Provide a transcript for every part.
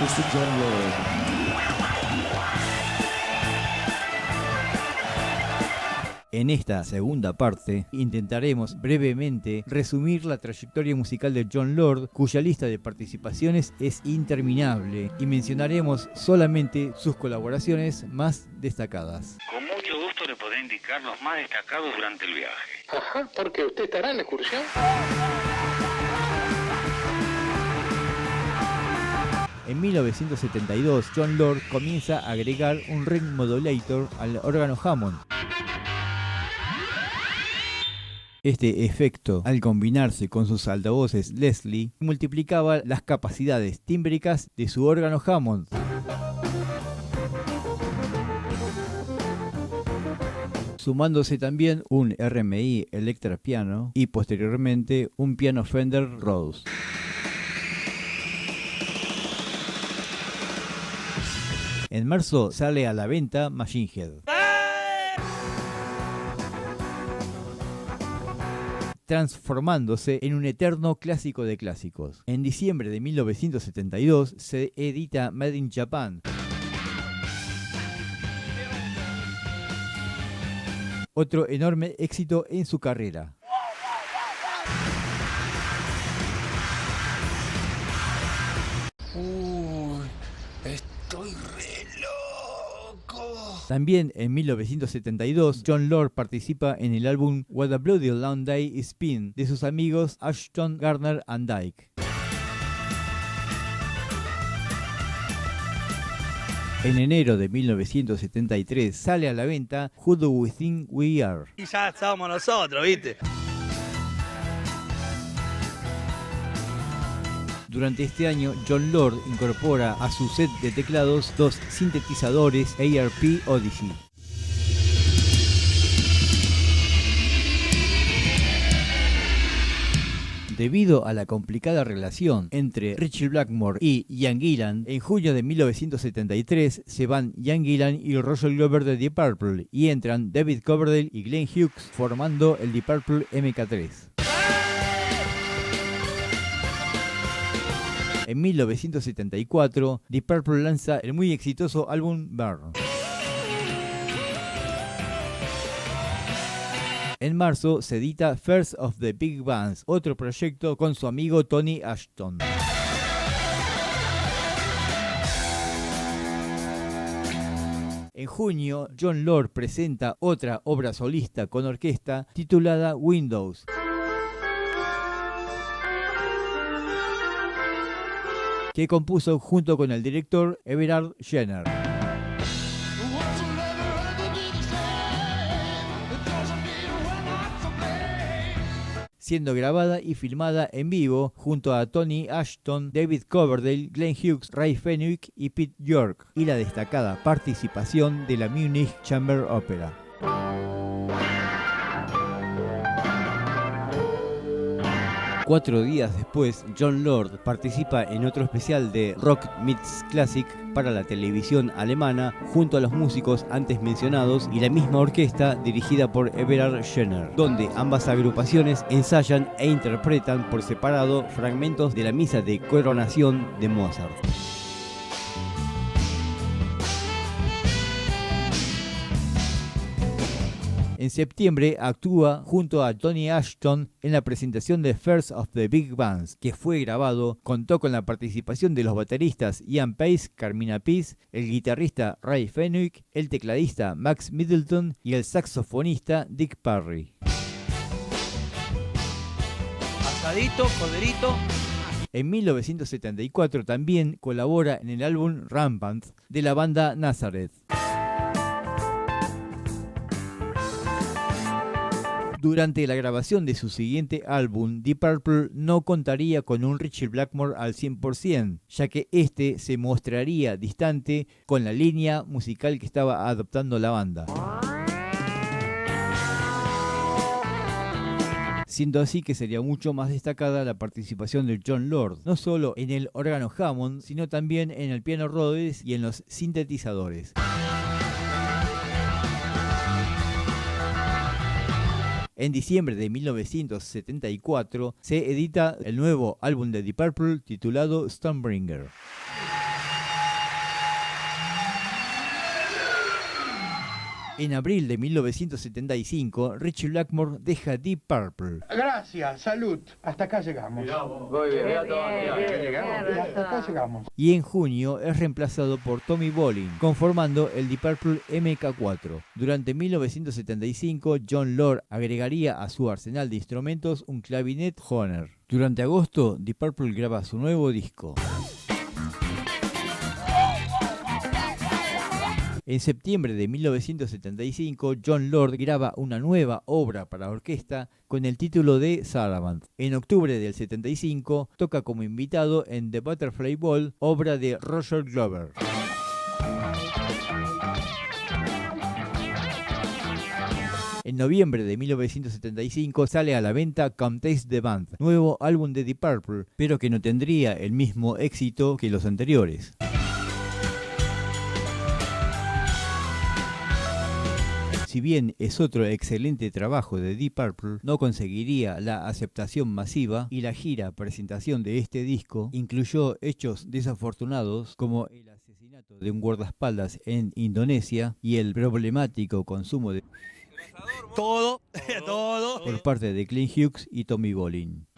Mr. John Lord. En esta segunda parte intentaremos brevemente resumir la trayectoria musical de Jon Lord, cuya lista de participaciones es interminable, y mencionaremos solamente sus colaboraciones más destacadas. Con mucho gusto le podré indicar los más destacados durante el viaje. Ajá, porque usted estará en la excursión. En 1972, Jon Lord comienza a agregar un ring modulator al órgano Hammond. Este efecto, al combinarse con sus altavoces Leslie, multiplicaba las capacidades tímbricas de su órgano Hammond. Sumándose también un RMI Electra Piano y posteriormente un piano Fender Rhodes. En marzo sale a la venta Machine Head, transformándose en un eterno clásico de clásicos. En diciembre de 1972 se edita Made in Japan, otro enorme éxito en su carrera. Estoy re loco. También en 1972, Jon Lord participa en el álbum What a Bloody Long Day It's Been de sus amigos Ashton, Garner and Dyke. En enero de 1973 sale a la venta Who Do We Think We Are. Y ya estábamos nosotros, ¿viste? Durante este año, Jon Lord incorpora a su set de teclados dos sintetizadores ARP Odyssey. Debido a la complicada relación entre Ritchie Blackmore y Ian Gillan, en junio de 1973 se van Ian Gillan y Russell Glover de Deep Purple y entran David Coverdale y Glenn Hughes formando el Deep Purple MK3. En 1974, Deep Purple lanza el muy exitoso álbum Burn. En marzo se edita First of the Big Bands, otro proyecto con su amigo Tony Ashton. En junio, Jon Lord presenta otra obra solista con orquesta titulada Windows, que compuso junto con el director Everard Jenner. Siendo grabada y filmada en vivo junto a Tony Ashton, David Coverdale, Glenn Hughes, Ray Fenwick y Pete York, y la destacada participación de la Munich Chamber Opera. Cuatro días después, Jon Lord participa en otro especial de Rock Meets Classic para la televisión alemana junto a los músicos antes mencionados y la misma orquesta dirigida por Everard Jenner, donde ambas agrupaciones ensayan e interpretan por separado fragmentos de la misa de coronación de Mozart. En septiembre actúa junto a Tony Ashton en la presentación de First of the Big Bands, que fue grabado, contó con la participación de los bateristas Ian Pace, Carmina Pease, el guitarrista Ray Fenwick, el tecladista Max Middleton y el saxofonista Dick Parry. Asadito, corderito. En 1974 también colabora en el álbum Rampant de la banda Nazareth. Durante la grabación de su siguiente álbum, Deep Purple no contaría con un Ritchie Blackmore al 100%, ya que este se mostraría distante con la línea musical que estaba adoptando la banda. Siendo así que sería mucho más destacada la participación de Jon Lord, no solo en el órgano Hammond, sino también en el piano Rhodes y en los sintetizadores. En diciembre de 1974 se edita el nuevo álbum de Deep Purple titulado Stonebringer. En abril de 1975, Ritchie Blackmore deja Deep Purple. Gracias, salud. Hasta acá llegamos. Muy bien, Hasta acá llegamos. Y en junio es reemplazado por Tommy Bolin, conformando el Deep Purple MK4. Durante 1975, Jon Lord agregaría a su arsenal de instrumentos un clavinet Hohner. Durante agosto, Deep Purple graba su nuevo disco. En septiembre de 1975, Jon Lord graba una nueva obra para orquesta con el título de Saraband. En octubre del 75, toca como invitado en The Butterfly Ball, obra de Roger Glover. En noviembre de 1975 sale a la venta Come Taste the Band, nuevo álbum de Deep Purple, pero que no tendría el mismo éxito que los anteriores. Si bien es otro excelente trabajo de Deep Purple, no conseguiría la aceptación masiva y la gira presentación de este disco incluyó hechos desafortunados como el asesinato de un guardaespaldas en Indonesia y el problemático consumo de Todo. por parte de Clint Hughes y Tommy Bolin.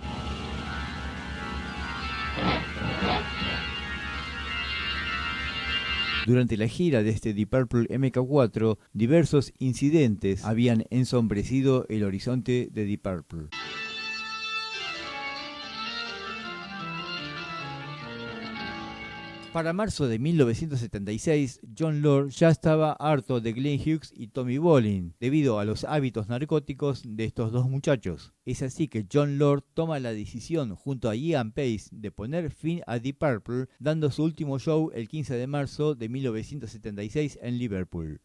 Durante la gira de este Deep Purple MK4, diversos incidentes habían ensombrecido el horizonte de Deep Purple. Para marzo de 1976, Jon Lord ya estaba harto de Glenn Hughes y Tommy Bolin, debido a los hábitos narcóticos de estos dos muchachos. Es así que Jon Lord toma la decisión junto a Ian Paice de poner fin a Deep Purple, dando su último show el 15 de marzo de 1976 en Liverpool.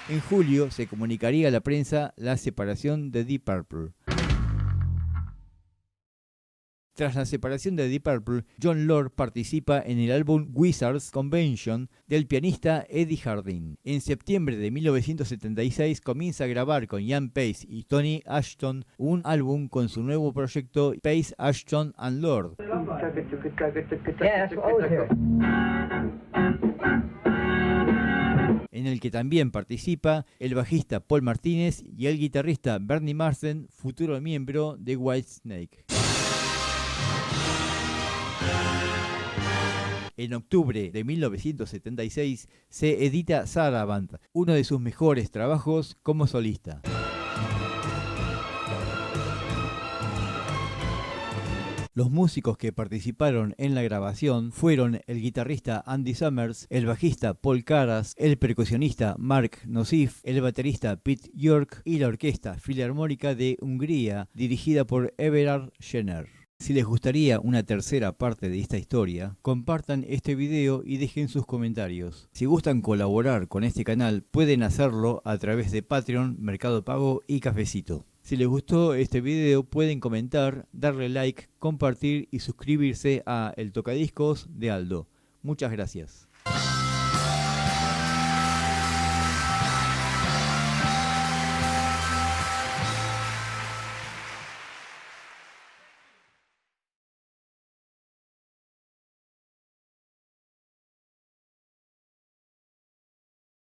En julio se comunicaría a la prensa la separación de Deep Purple. Tras la separación de Deep Purple, Jon Lord participa en el álbum Wizards Convention del pianista Eddie Harding. En septiembre de 1976 comienza a grabar con Ian Paice y Tony Ashton un álbum con su nuevo proyecto Paice, Ashton and Lord. En el que también participa el bajista Paul Martínez y el guitarrista Bernie Marsden, futuro miembro de Whitesnake. En octubre de 1976 se edita Saraband, uno de sus mejores trabajos como solista. Los músicos que participaron en la grabación fueron el guitarrista Andy Summers, el bajista Paul Caras, el percusionista Mark Nosif, el baterista Pete York y la Orquesta Filarmónica de Hungría, dirigida por Everard Jenner. Si les gustaría una tercera parte de esta historia, compartan este video y dejen sus comentarios. Si gustan colaborar con este canal, pueden hacerlo a través de Patreon, Mercado Pago y Cafecito. Si les gustó este video, pueden comentar, darle like, compartir y suscribirse a El Tocadiscos de Aldo. Muchas gracias.